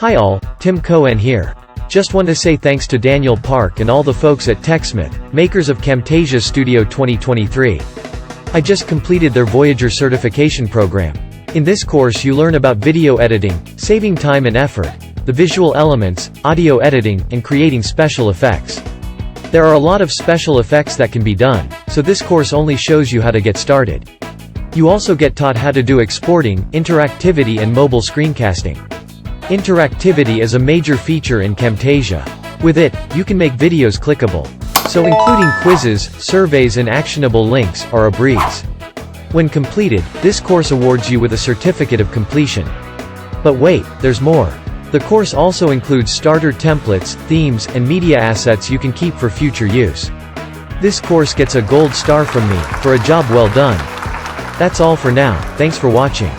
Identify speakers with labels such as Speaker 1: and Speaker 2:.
Speaker 1: Hi all, Tim Cohen here. Just want to say thanks to Daniel Park and all the folks at TechSmith, makers of Camtasia-Studio-2023. I just completed their Voyager certification program. In this course you learn about video editing, saving time and effort, the visual elements, audio editing, and creating special effects. There are a lot of special effects that can be done, so this course only shows you how to get started. You also get taught how to do exporting, interactivity and mobile screencasting. Interactivity is a major feature in Camtasia. With it, you can make videos clickable. So including quizzes, surveys and actionable links are a breeze. When completed, this course awards you with a certificate of completion. But wait, there's more. The course also includes starter templates, themes, and media assets you can keep for future use. This course gets a gold star from me, for a job well done. That's all for now, thanks for watching.